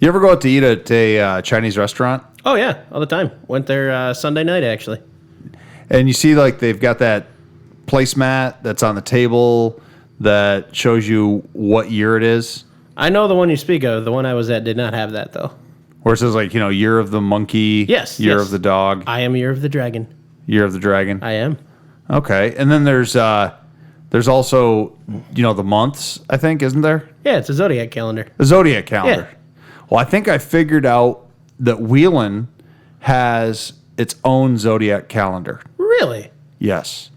You ever go out to eat at a Chinese restaurant? Oh, yeah, all the time. Went there Sunday night, actually. And you see, like, they've got that placemat that's on the table that shows you what year it is. I know the one you speak of. The one I was at did not have that, though. Where it says, like, year of the monkey, Yes. year of the dog. I am Year of the Dragon. Year of the dragon. I am. Okay. And then there's also, the months, I think, isn't there? Yeah, it's a zodiac calendar. The zodiac calendar. Yeah. Well, I think I figured out that Wheeling has its own zodiac calendar. Really? Yes.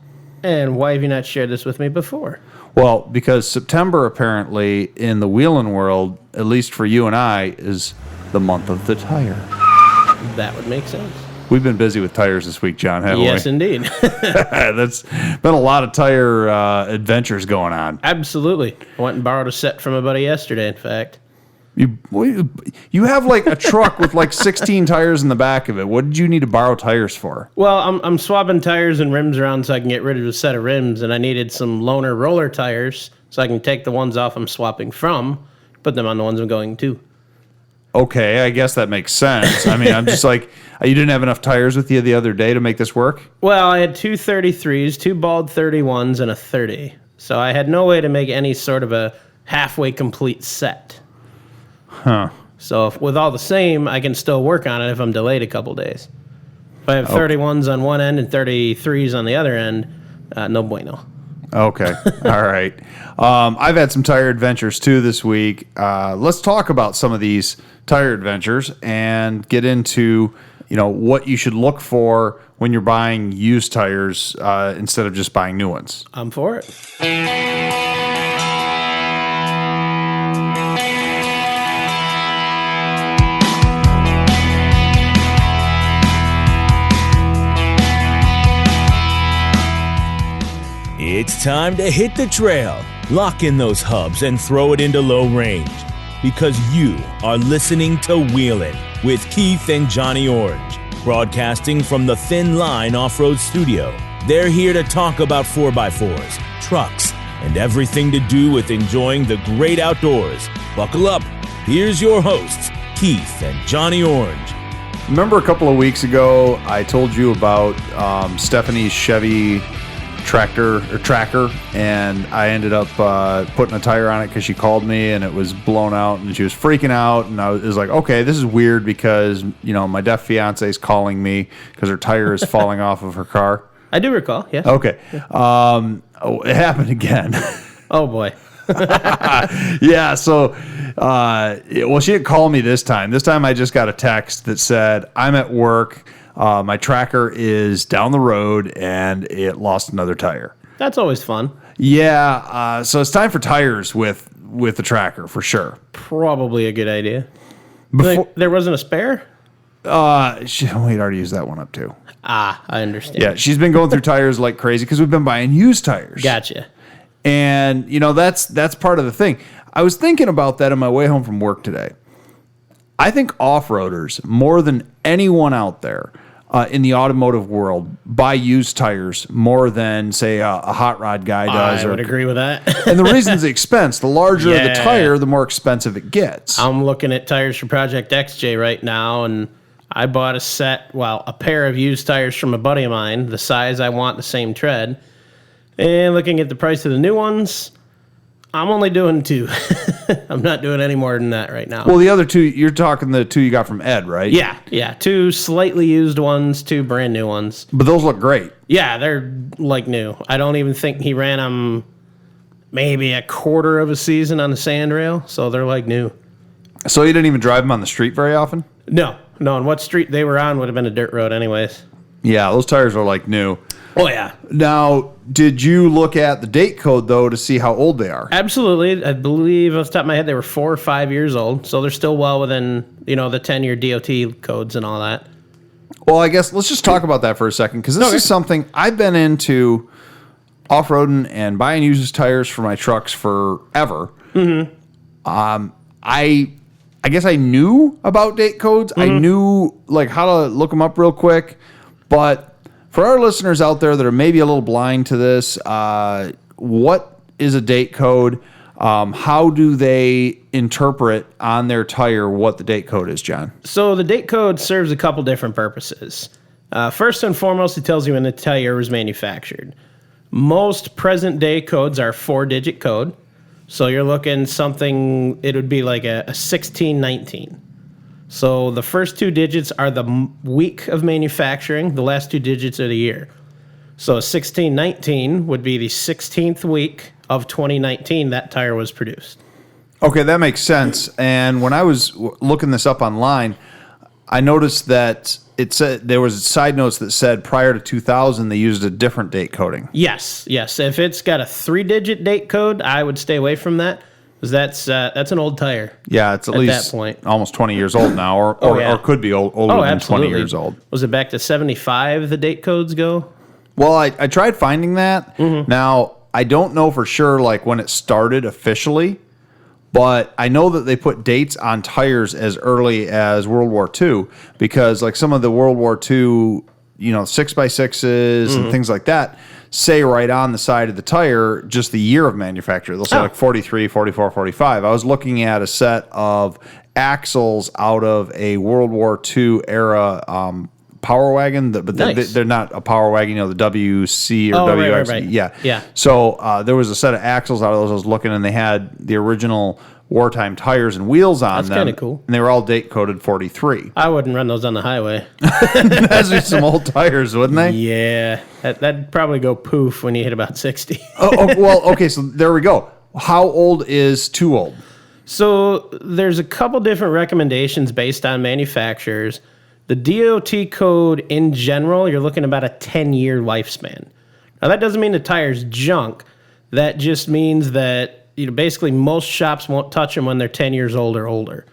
And why have you not shared this with me before? Well, because September apparently in the Wheeling world, at least for you and I, is the month of the tire. That would make sense. We've been busy with tires this week, John, haven't Yes, we? indeed. That's been a lot of tire adventures going on. Absolutely. I went and borrowed a set from a buddy yesterday, in fact. You have like a truck with like 16 tires in the back of it. What did you need to borrow tires for? Well, I'm swapping tires and rims around so I can get rid of a set of rims, and I needed some loaner roller tires so I can take the ones off I'm swapping from, put them on the ones I'm going to. Okay, I guess that makes sense. I mean, I'm just like, you didn't have enough tires with you the other day to make this work? Well, I had two 33s, two bald 31s, and a 30. So I had no way to make any sort of a halfway complete set. Huh. So with all the same, I can still work on it if I'm delayed a couple days. If I have 31s on one end and 33s on the other end, no bueno. Okay. All right. I've had some tire adventures too this week. Let's talk about some of these tire adventures and get into, what you should look for when you're buying used tires instead of just buying new ones. I'm for it. It's time to hit the trail, lock in those hubs, and throw it into low range. Because you are listening to Wheelin' with Keith and Johnny Orange, broadcasting from the Thin Line Off-Road Studio. They're here to talk about 4x4s, trucks, and everything to do with enjoying the great outdoors. Buckle up. Here's your hosts, Keith and Johnny Orange. Remember a couple of weeks ago, I told you about Stephanie's Chevy tracker, and I ended up putting a tire on it because she called me and it was blown out and she was freaking out, and I was like, okay, this is weird because my deaf fiance is calling me because her tire is falling off of her car. I do recall, yes. Okay. It happened again. Oh boy. Yeah, so she didn't call me this time. This time I just got a text that said, I'm at work. My tracker is down the road and it lost another tire. That's always fun. Yeah, so it's time for tires with the tracker for sure. Probably a good idea. There wasn't a spare? We'd already used that one up too. Ah, I understand. Yeah, she's been going through tires like crazy because we've been buying used tires. Gotcha. And that's part of the thing. I was thinking about that on my way home from work today. I think off-roaders, more than anyone out there in the automotive world, buy used tires more than, say, a hot rod guy does. I would agree with that. And the reason is the expense. The larger the tire, the more expensive it gets. I'm looking at tires for Project XJ right now, and I bought a pair of used tires from a buddy of mine, the size I want, the same tread. And looking at the price of the new ones, I'm only doing 2. I'm not doing any more than that right now. Well, the other 2, you're talking the 2 you got from Ed, right? Yeah. 2 slightly used ones, 2 brand new ones. But those look great. Yeah, they're like new. I don't even think he ran them maybe a quarter of a season on the sand rail, so they're like new. So you didn't even drive them on the street very often? No, and what street they were on would have been a dirt road anyways. Yeah, those tires are like new. Oh, yeah. Now, did you look at the date code, though, to see how old they are? Absolutely. I believe, off the top of my head, they were 4 or 5 years old, so they're still well within, the 10-year DOT codes and all that. Well, I guess let's just talk about that for a second, because this is something I've been into off-roading and buying used tires for my trucks forever. Mm-hmm. I guess I knew about date codes. Mm-hmm. I knew how to look them up real quick, but for our listeners out there that are maybe a little blind to this, what is a date code? How do they interpret on their tire what the date code is, John? So the date code serves a couple different purposes. First and foremost, it tells you when the tire was manufactured. Most present-day codes are 4-digit code. So you're looking something, it would be like a 1619. So the first 2 digits are the week of manufacturing. The last 2 digits are the year. So 1619 would be the 16th week of 2019 that tire was produced. Okay, that makes sense. And when I was looking this up online, I noticed that it said there was side notes that said prior to 2000 they used a different date coding. Yes. If it's got a 3-digit date code, I would stay away from that because that's an old tire. Yeah, it's at least that point. almost 20 years old now, or could be older than 20 years old. Was it back to 75 the date codes go? Well, I tried finding that. Mm-hmm. Now, I don't know for sure like when it started officially, but I know that they put dates on tires as early as World War II because like some of the World War II, 6x6s and things like that say right on the side of the tire just the year of manufacture. They'll say like 43, 44, 45. I was looking at a set of axles out of a World War II era power wagon, but nice. They're not a power wagon, the WC or WX. Right. Yeah. So there was a set of axles out of those I was looking, and they had the original wartime tires and wheels on them. That's kind of cool. And they were all date coded 43. I wouldn't run those on the highway. Those are some old tires, wouldn't they? Yeah. That'd probably go poof when you hit about 60. Well, okay, so there we go. How old is too old? So there's a couple different recommendations based on manufacturers. The DOT code in general, you're looking about a 10-year lifespan. Now, that doesn't mean the tire's junk. That just means that basically most shops won't touch them when they're 10 years old or older.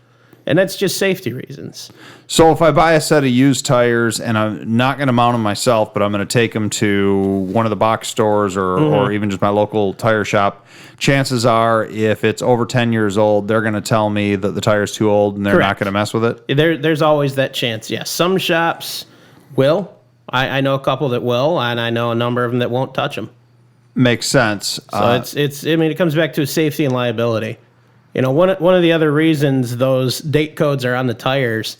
And that's just safety reasons. So if I buy a set of used tires and I'm not going to mount them myself, but I'm going to take them to one of the box stores or even just my local tire shop, chances are if it's over 10 years old, they're going to tell me that the tire's too old and they're not going to mess with it? There's always that chance, yes. Some shops will. I know a couple that will, and I know a number of them that won't touch them. Makes sense. So it comes back to safety and liability. One of the other reasons those date codes are on the tires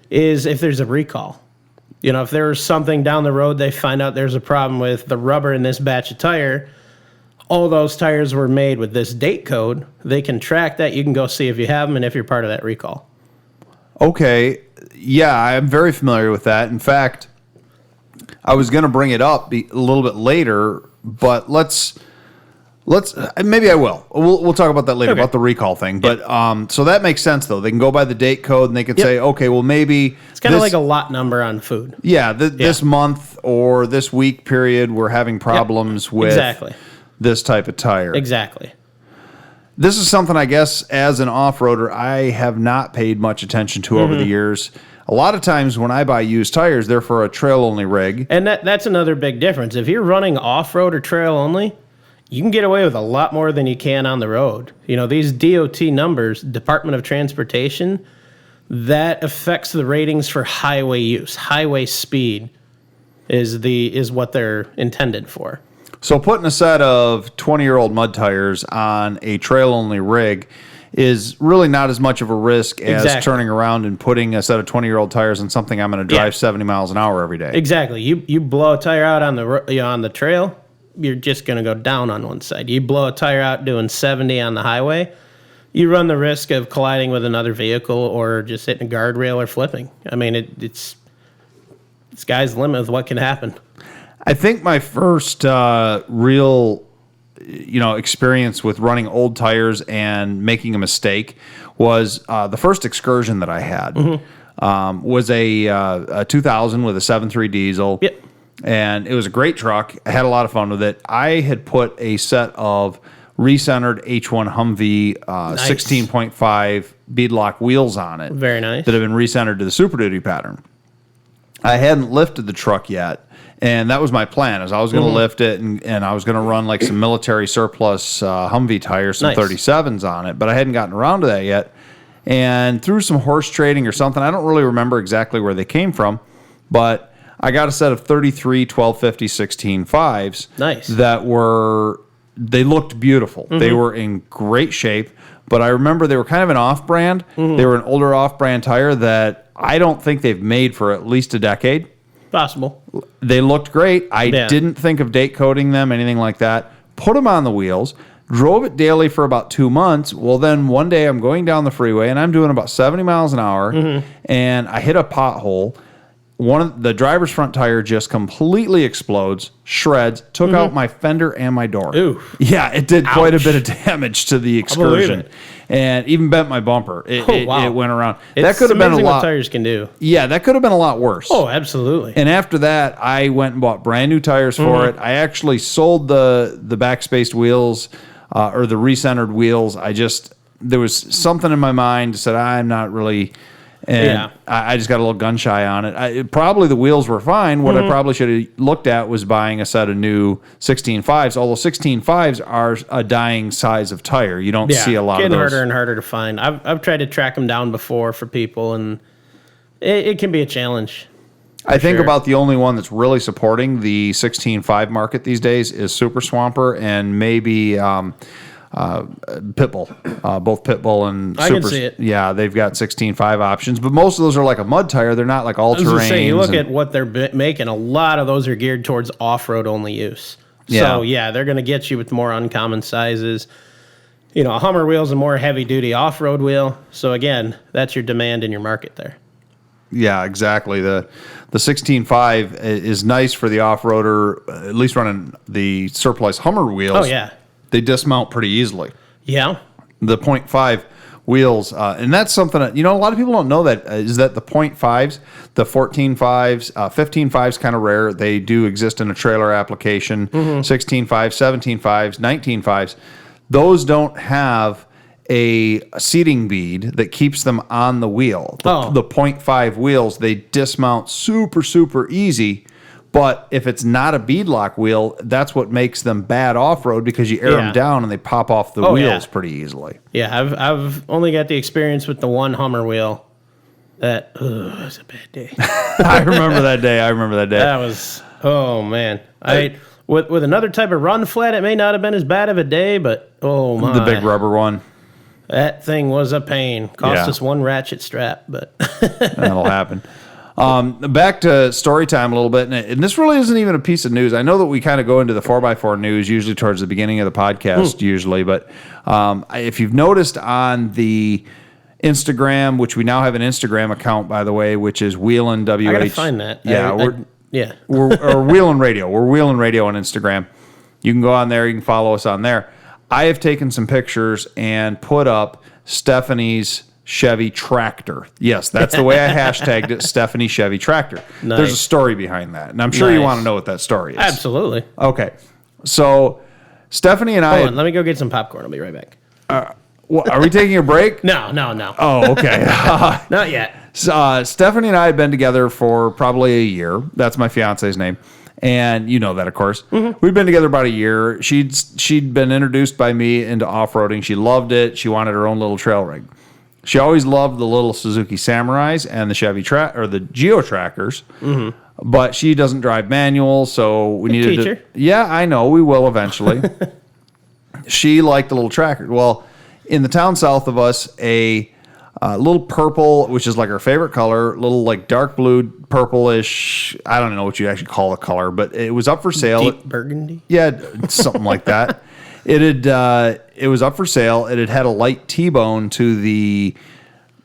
is if there's a recall. If there's something down the road, they find out there's a problem with the rubber in this batch of tire, all those tires were made with this date code, they can track that. You can go see if you have them and if you're part of that recall. Okay. Yeah, I'm very familiar with that. In fact, I was going to bring it up a little bit later, but let's maybe I will. We'll talk about that later, about the recall thing. But so that makes sense, though. They can go by the date code, and they can say, okay, well, maybe it's kind of like a lot number on food. Yeah, this month or this week period, we're having problems with this type of tire. Exactly. This is something, I guess, as an off-roader, I have not paid much attention to over the years. A lot of times when I buy used tires, they're for a trail-only rig. And that's another big difference. If you're running off-road or trail-only, you can get away with a lot more than you can on the road. These DOT numbers, Department of Transportation, that affects the ratings for highway use. Highway speed is what they're intended for. So putting a set of 20-year-old mud tires on a trail-only rig is really not as much of a risk as turning around and putting a set of 20-year-old tires on something I'm going to drive 70 miles an hour every day. Exactly. You blow a tire out on the trail, you're just going to go down on one side. You blow a tire out doing 70 on the highway, you run the risk of colliding with another vehicle or just hitting a guardrail or flipping. I mean, it's sky's the limit with what can happen. I think my first real experience with running old tires and making a mistake was the first excursion that I had was a 2000 with a 7.3 diesel. Yep. And it was a great truck. I had a lot of fun with it. I had put a set of recentered H1 Humvee 16.5 beadlock wheels on it. Very nice. That have been recentered to the Super Duty pattern. I hadn't lifted the truck yet. And that was my plan, is I was going to lift it and I was going to run like some military surplus Humvee tires, some 37s on it, but I hadn't gotten around to that yet. And through some horse trading or something, I don't really remember exactly where they came from, but I got a set of 33 1250 16.5s that were they looked beautiful. They were in great shape, but I remember they were kind of an off-brand. They were an older off-brand tire that I don't think they've made for at least a decade. Possible. They looked great. I didn't think of date coating them, anything like that. Put them on the wheels. Drove it daily for about 2 months. Well, then one day I'm going down the freeway and I'm doing about 70 miles an hour, and I hit a pothole. One of the driver's front tire just completely explodes, shreds, took out my fender and my door. Ooh. Yeah, it did quite a bit of damage to the excursion, and even bent my bumper. It went around. That could have been a lot. What tires can do. Yeah, that could have been a lot worse. Oh, absolutely. And after that, I went and bought brand new tires for it. I actually sold the backspaced wheels. Or the recentered wheels. There was something in my mind that said, I'm not really, and I just got a little gun shy on it. Probably the wheels were fine. What I probably should have looked at was buying a set of new 16.5s, although 16.5s are a dying size of tire. You don't see a lot of those. Getting harder and harder to find. I've tried to track them down before for people, and it can be a challenge. I think about the only one that's really supporting the 16.5 market these days is Super Swamper and maybe Pitbull. Both Pitbull and Super. I can see it. Yeah, they've got 16.5 options, but most of those are like a mud tire. They're not like all-terrain. You look at what they're making, a lot of those are geared towards off-road only use. So, they're going to get you with more uncommon sizes. You know, a Hummer wheel is a more heavy-duty off-road wheel. So, again, that's your demand in your market there. Yeah, exactly. The 16.5 is nice for the off-roader, at least running the surplus Hummer wheels. Oh, yeah. They dismount pretty easily. Yeah. The 0.5 wheels, and that's something that, a lot of people don't know that, is that the 0.5s, the 14.5s, 15.5s kind of rare. They do exist in a trailer application. 16.5s, 17.5s, 19.5s. Those don't have a seating bead that keeps them on the wheel. The 0.5 wheels, they dismount super, super easy. But if it's not a beadlock wheel, that's what makes them bad off-road because you air them down and they pop off the wheels pretty easily. Yeah, I've only got the experience with the one Hummer wheel. That was a bad day. I remember that day. That was, oh man. With another type of run flat, it may not have been as bad of a day, but oh my. The big rubber one. That thing was a pain. Cost us one ratchet strap, but that'll happen. Back to story time a little bit, and this really isn't even a piece of news. I know that we kind of go into the 4x4 news usually towards the beginning of the podcast, usually, but if you've noticed on the Instagram, which we now have an Instagram account, by the way, which is Wheelin' WH. I gotta find that. We're Wheelin' Radio. We're Wheelin' Radio on Instagram. You can go on there. You can follow us on there. I have taken some pictures and put up Stephanie's Chevy tractor. Yes, that's the way I hashtagged it, Stephanie Chevy tractor. Nice. There's a story behind that, and I'm sure you want to know what that story is. Absolutely. Okay, so Stephanie and Hold on, let me go get some popcorn. I'll be right back. Are we taking a break? No. Oh, okay. Not yet. Stephanie and I have been together for probably a year. That's my fiance's name. And you know that, of course. We've been together about a year. She'd been introduced by me into off-roading. She loved it. She wanted her own little trail rig. She always loved the little Suzuki Samurais and the Chevy or the Geo Trackers. But she doesn't drive manual, so we needed teach to. her. Yeah, I know. We will eventually. She liked the little tracker. Well, in the town south of us, a little purple, which is like her favorite color, little like dark blue, purplish. I don't know what you actually call the color, but it was up for sale. Deep burgundy? Yeah, something like that. It was up for sale. It had a light T-bone to the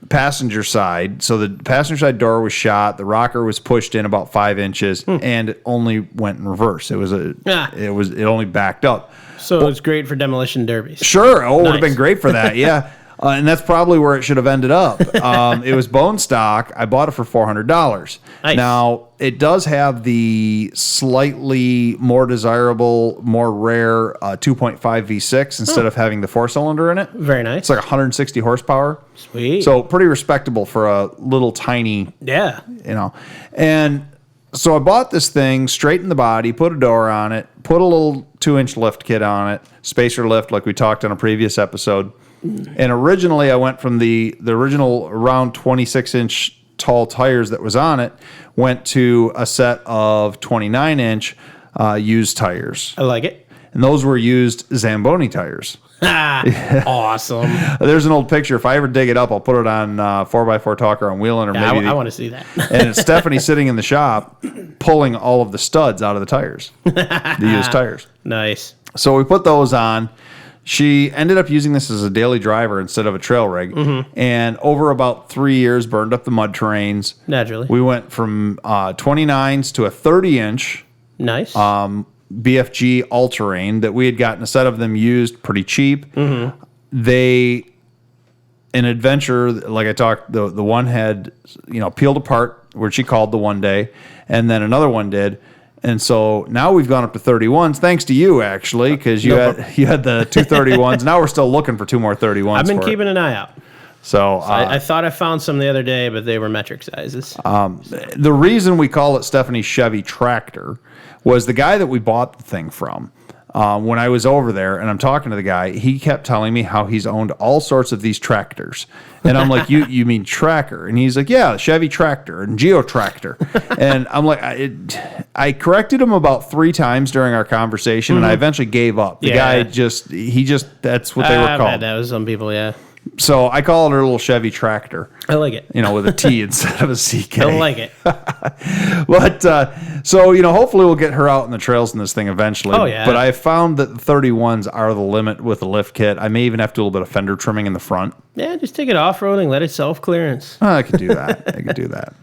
passenger side. So the passenger side door was shot. The rocker was pushed in about 5 inches, and it only went in reverse. It only backed up. So it's great for demolition derbies. Sure. Oh, it would have been great for that. Yeah. And that's probably where it should have ended up. It was bone stock. I bought it for $400. Nice. Now, it does have the slightly more desirable, more rare 2.5 V6 instead of having the 4-cylinder in it. Very nice. It's like 160 horsepower. Sweet. So pretty respectable for a little tiny, And so I bought this thing, straightened the body, put a door on it, put a little 2-inch lift kit on it, spacer lift like we talked on a previous episode. And originally I went from the original around 26-inch tall tires that was on it, went to a set of 29-inch used tires. I like it. and those were used Zamboni tires. Awesome. There's an old picture. If I ever dig it up, I'll put it on 4x4 Talker on Wheeling, or maybe I want to see that. and it's Stephanie sitting in the shop pulling all of the studs out of the tires, the used tires. Nice. So we put those on. She ended up using this as a daily driver instead of a trail rig. And over about 3 years, burned up the mud terrains. Naturally. We went from 29s to a 30-inch Nice. BFG all-terrain that we had gotten a set of them used pretty cheap. They, an adventure, like I talked, the one had, peeled apart, where she called the one day, and then another one did. And so now we've gone up to 31s, thanks to you, actually, because you had the two 31s. Now we're still looking for two more 31s. I've been keeping an eye out. So I thought I found some the other day, but they were metric sizes. The reason we call it Stephanie's Chevy Tractor was the guy that we bought the thing from. When I was over there and I'm talking to the guy, he kept telling me how he's owned all sorts of these tractors. And I'm like, you mean tracker? And he's like, yeah, Chevy Tractor and Geo Tractor. And I'm like, I corrected him about 3 times during our conversation, and I eventually gave up. The guy just that's what they were called. That was some people, yeah. So I call it a little Chevy Tractor. I like it. With a T instead of a CK. I like it. But, so, hopefully we'll get her out in the trails in this thing eventually. Oh, yeah. But I found that the 31s are the limit with the lift kit. I may even have to do a little bit of fender trimming in the front. Yeah, just take it off-roading, let it self-clearance. I could do that.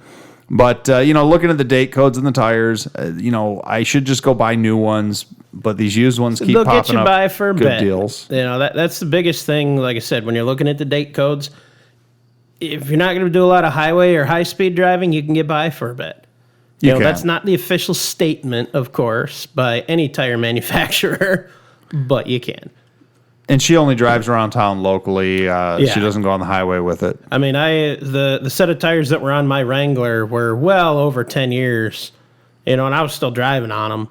But, looking at the date codes and the tires, I should just go buy new ones. But these used ones keep They'll popping get you up by for a good bit. deals. That's the biggest thing, like I said, when you're looking at the date codes. If you're not going to do a lot of highway or high-speed driving, you can get by for a bit. That's not the official statement, of course, by any tire manufacturer, but you can. And she only drives around town locally. She doesn't go on the highway with it. I mean, the set of tires that were on my Wrangler were well over 10 years, and I was still driving on them.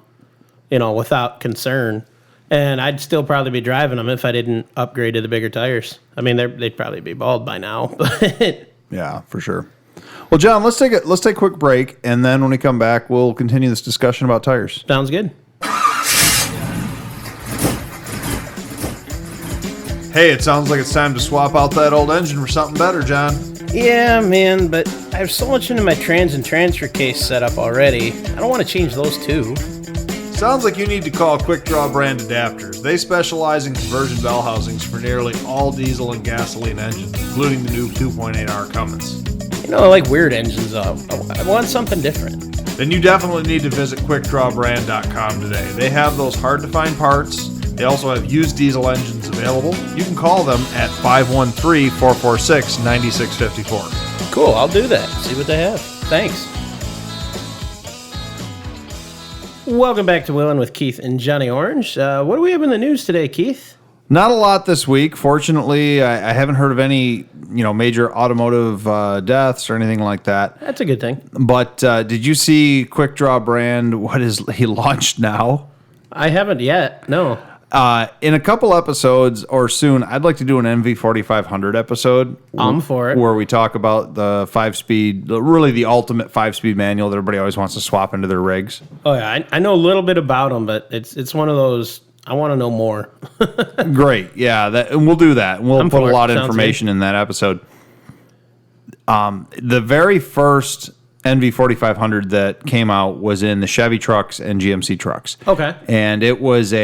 Without concern. And I'd still probably be driving them if I didn't upgrade to the bigger tires. I mean, they'd probably be bald by now, but yeah, for sure. Well, John, let's take a quick break, and then when we come back, we'll continue this discussion about tires. Sounds good. Hey, it sounds like it's time to swap out that old engine for something better, John. Yeah, man, but I have so much into my trans and transfer case setup already. I don't want to change those too. Sounds like you need to call Quick Draw Brand Adapters. They specialize in conversion bell housings for nearly all diesel and gasoline engines, including the new 2.8R Cummins. I like weird engines. I want something different. Then you definitely need to visit QuickDrawBrand.com today. They have those hard-to-find parts. They also have used diesel engines available. You can call them at 513-446-9654. Cool, I'll do that. See what they have. Thanks. Welcome back to Wheeling with Keith and Johnny Orange. What do we have in the news today, Keith? Not a lot this week. Fortunately, I haven't heard of any, major automotive deaths or anything like that. That's a good thing. But did you see Quick Draw Brand? What is he launched now? I haven't yet. No. In a couple episodes or soon, I'd like to do an MV4500 episode. I'm for it. Where we talk about the 5-speed, really the ultimate 5-speed manual that everybody always wants to swap into their rigs. Oh, yeah. I know a little bit about them, but it's one of those, I want to know more. Great. Yeah, and we'll do that. We'll put a lot of information in that episode. The very first NV4500 that came out was in the Chevy trucks and GMC trucks. Okay. And it was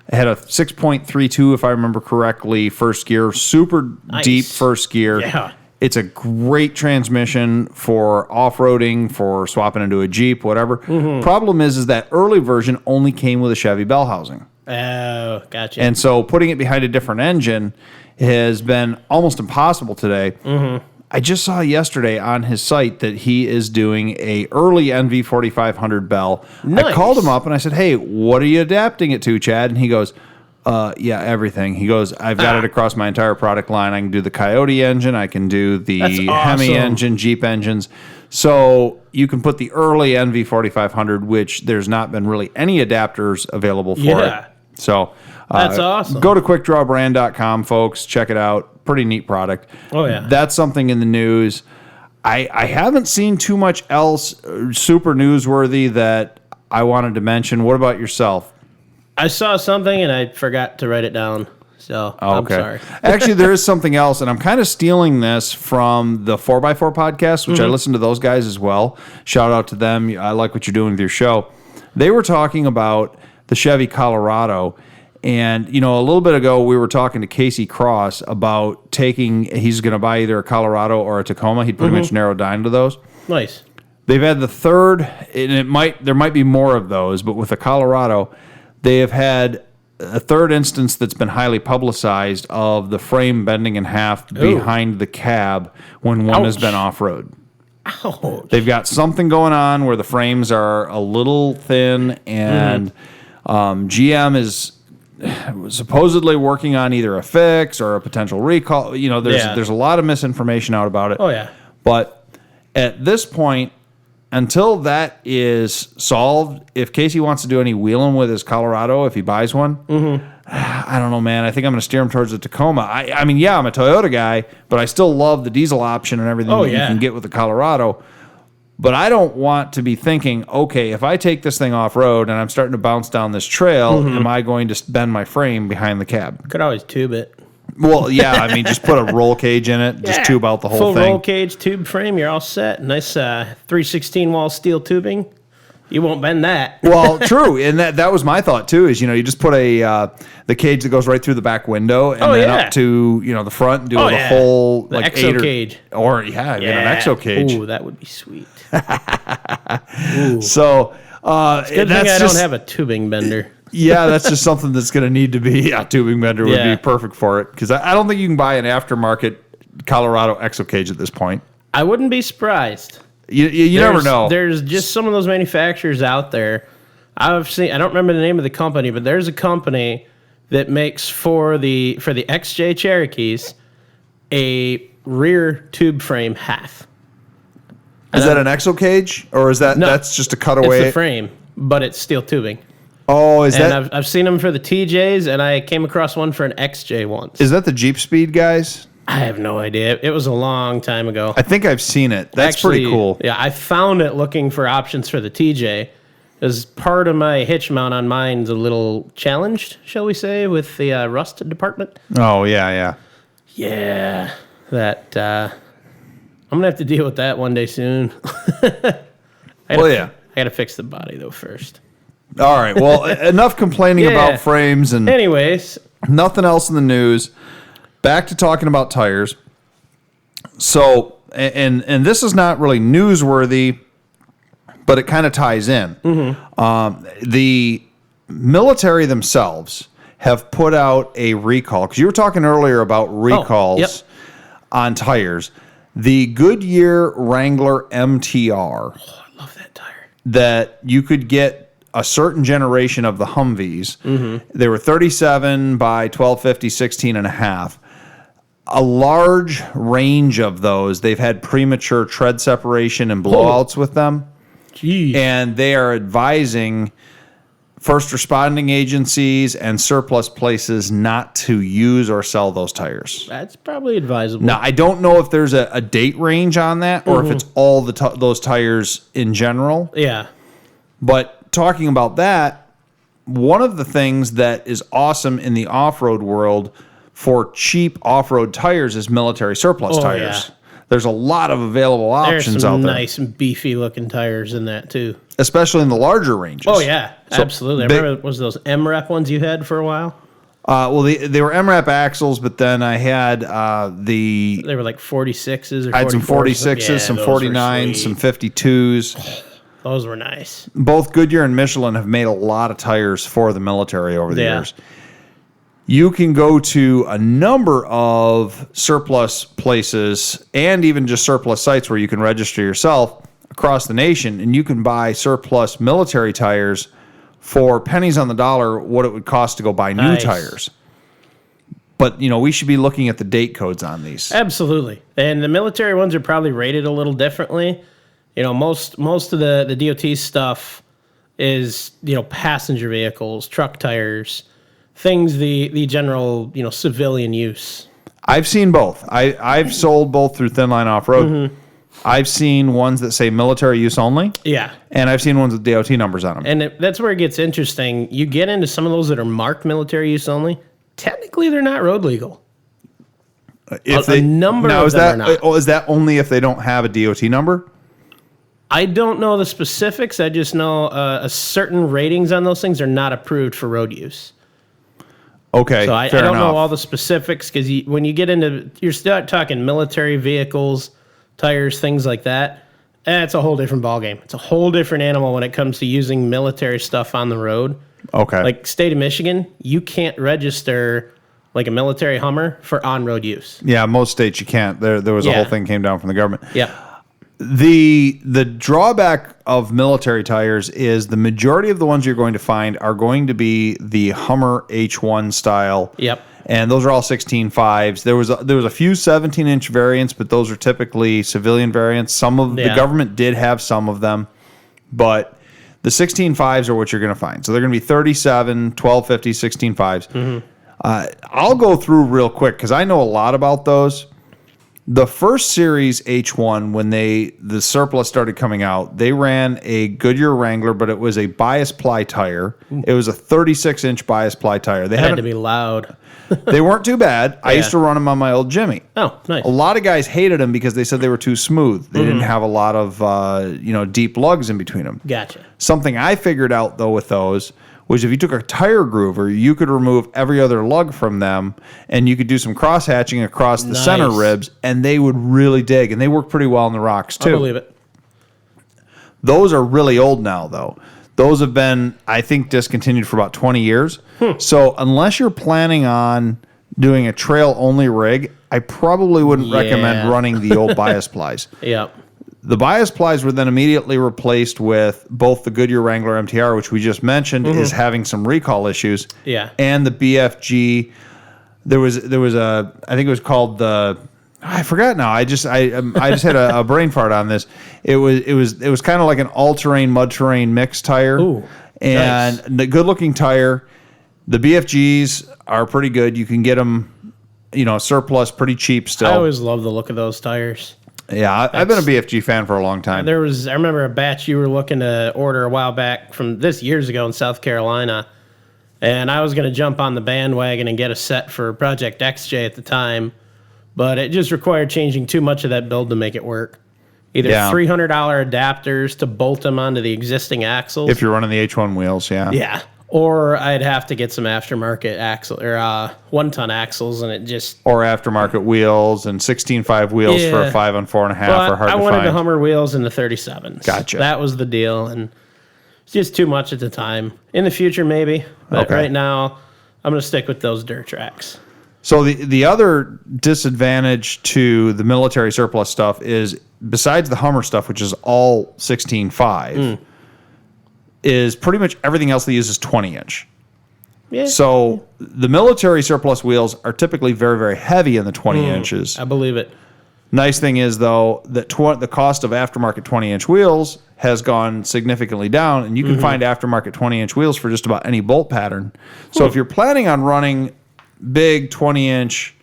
it had a 6.32, if I remember correctly, first gear, super deep first gear. Yeah. It's a great transmission for off-roading, for swapping into a Jeep, whatever. Mm-hmm. Problem is that early version only came with a Chevy bell housing. Oh, gotcha. And so putting it behind a different engine has been almost impossible today. Mm-hmm. I just saw yesterday on his site that he is doing a early NV4500 bell. Nice. I called him up and I said, "Hey, what are you adapting it to, Chad?" And he goes, yeah, everything." He goes, "I've got it across my entire product line. I can do the Coyote engine. I can do the Hemi engine, Jeep engines." So you can put the early NV4500, which there's not been really any adapters available for it. So that's awesome. Go to QuickDrawBrand.com, folks. Check it out. Pretty neat product. Oh, yeah. That's something in the news. I haven't seen too much else super newsworthy that I wanted to mention. What about yourself? I saw something and I forgot to write it down. So I'm sorry. Actually, there is something else, and I'm kind of stealing this from the 4x4 podcast, which I listen to those guys as well. Shout out to them. I like what you're doing with your show. They were talking about the Chevy Colorado, and a little bit ago we were talking to Casey Cross about he's going to buy either a Colorado or a Tacoma. He pretty much narrowed down to those. Nice. They've had the third, and there might be more of those, but with the Colorado, they have had a third instance that's been highly publicized of the frame bending in half behind the cab when one has been off-road. Ouch. They've got something going on where the frames are a little thin, and GM is supposedly working on either a fix or a potential recall. There's a lot of misinformation out about it. Oh, yeah. But at this point, until that is solved, if Casey wants to do any wheeling with his Colorado, if he buys one, I don't know, man. I think I'm going to steer him towards the Tacoma. I mean, I'm a Toyota guy, but I still love the diesel option and everything you can get with the Colorado. But I don't want to be thinking, okay, if I take this thing off-road and I'm starting to bounce down this trail, am I going to bend my frame behind the cab? Could always tube it. Well, yeah, I mean, just put a roll cage in it, just tube out the whole Full thing. roll cage, tube frame, you're all set. Nice 3/16 wall steel tubing. You won't bend that. Well, true, and that was my thought too. Is you just put the cage that goes right through the back window and then up to the front and do the whole the like exo cage, or an exo cage. Ooh, that would be sweet. So it's good thing I don't have a tubing bender. Yeah, that's just something that's going to need to be a tubing bender would be perfect for it, because I don't think you can buy an aftermarket Colorado exo cage at this point. I wouldn't be surprised. You never know. There's just some of those manufacturers out there. I've seen. I don't remember the name of the company, but there's a company that makes for the XJ Cherokees a rear tube frame half. Is that an exo cage, or is that's just a cutaway? It's the frame, but it's steel tubing. Oh, I've seen them for the TJs, and I came across one for an XJ once. Is that the Jeep Speed guys? I have no idea. It was a long time ago. I think I've seen it. That's pretty cool. Yeah, I found it looking for options for the TJ. As part of my hitch mount on mine's a little challenged, shall we say, with the rust department. Oh, yeah. Yeah, that I'm gonna have to deal with that one day soon. I gotta fix the body though first. All right. Well, enough complaining about frames and. Anyways, nothing else in the news. Back to talking about tires. So, and this is not really newsworthy, but it kind of ties in. The military themselves have put out a recall, because you were talking earlier about recalls on tires. The Goodyear Wrangler MTR. Oh, I love that tire. That you could get a certain generation of the Humvees. They were 37 by 1250, 16 and a half. A large range of those, they've had premature tread separation and blowouts with them. Jeez. And they are advising first responding agencies and surplus places not to use or sell those tires. That's probably advisable. Now, I don't know if there's a date range on that, or if it's all those tires in general. Yeah. But talking about that, one of the things that is awesome in the off-road world for cheap off-road tires is military surplus tires. Yeah. There's a lot of available options out there. There's some nice and beefy looking tires in that too. Especially in the larger ranges. Oh yeah, absolutely. I remember was those MRAP ones you had for a while? Well, they were MRAP axles, but then I had they were like 46s or 44s. I had some 46s, some 49s, some 52s. Those were nice. Both Goodyear and Michelin have made a lot of tires for the military over the years. You can go to a number of surplus places and even just surplus sites where you can register yourself across the nation, and you can buy surplus military tires for pennies on the dollar what it would cost to go buy new tires. But, we should be looking at the date codes on these. Absolutely. And the military ones are probably rated a little differently. Most of the DOT stuff is, passenger vehicles, truck tires, things the general, civilian use. I've seen both. I've sold both through Thin Line Off-Road. I've seen ones that say military use only. Yeah. And I've seen ones with DOT numbers on them. And that's where it gets interesting. You get into some of those that are marked military use only. Technically, they're not road legal. If A number now, of is them that, are not. oh, is that only if they don't have a DOT number? I don't know the specifics. I just know a certain ratings on those things are not approved for road use. Okay, So I fair don't enough. know all the specifics because when you get into, you're start talking military vehicles, tires, things like that. It's a whole different ballgame. It's a whole different animal when it comes to using military stuff on the road. Okay. Like state of Michigan, you can't register like a military Hummer for on-road use. Yeah, most states you can't. There was a Yeah. whole thing came down from the government. Yeah. The drawback of military tires is the majority of the ones you're going to find are going to be the Hummer H1 style. Yep. And those are all 16.5s. There was a few 17-inch variants, but those are typically civilian variants. Some of the government did have some of them, but the 16.5s are what you're going to find. So they're going to be 37, 1250, 16.5s. Mm-hmm. I'll go through real quick because I know a lot about those. The first series H1, when the surplus started coming out, they ran a Goodyear Wrangler, but it was a bias-ply tire. It was a 36-inch bias-ply tire. They Had to be loud. They weren't too bad. I used to run them on my old Jimmy. Oh, nice. A lot of guys hated them because they said they were too smooth. They didn't have a lot of deep lugs in between them. Gotcha. Something I figured out though with those was if you took a tire groover, you could remove every other lug from them, and you could do some cross hatching across the center ribs, and they would really dig, and they work pretty well in the rocks too. I believe it. Those are really old now, though. Those have been, I think, discontinued for about 20 years. So unless you're planning on doing a trail-only rig, I probably wouldn't recommend running the old bias-plies. Yep. The bias-plies were then immediately replaced with both the Goodyear Wrangler MTR, which we just mentioned is having some recall issues, and the BFG. There was a, I think it was called the, I forgot now. I just had a brain fart on this. It was kind of like an all-terrain, mud-terrain mixed tire. Ooh, and the good-looking tire. The BFGs are pretty good. You can get them, surplus pretty cheap still. I always love the look of those tires. Yeah, I've been a BFG fan for a long time. I remember a batch you were looking to order a while back from this years ago in South Carolina, and I was going to jump on the bandwagon and get a set for Project XJ at the time, but it just required changing too much of that build to make it work. Either $300 adapters to bolt them onto the existing axles. If you're running the H1 wheels, Yeah. Or I'd have to get some aftermarket axle or 1-ton axles, and it just or aftermarket wheels and 16.5 wheels for a 5 on 4.5 are hard to find. I wanted the Hummer wheels and the 37s. Gotcha. That was the deal, and it's just too much at the time. In the future, maybe, but right now, I'm going to stick with those dirt tracks. So the other disadvantage to the military surplus stuff is, besides the Hummer stuff, which is all 16.5. Is pretty much everything else they use is 20-inch. Yeah. So the military surplus wheels are typically very, very heavy in the 20 inches. I believe it. Nice thing is, though, that the cost of aftermarket 20-inch wheels has gone significantly down, and you can find aftermarket 20-inch wheels for just about any bolt pattern. So if you're planning on running big 20-inch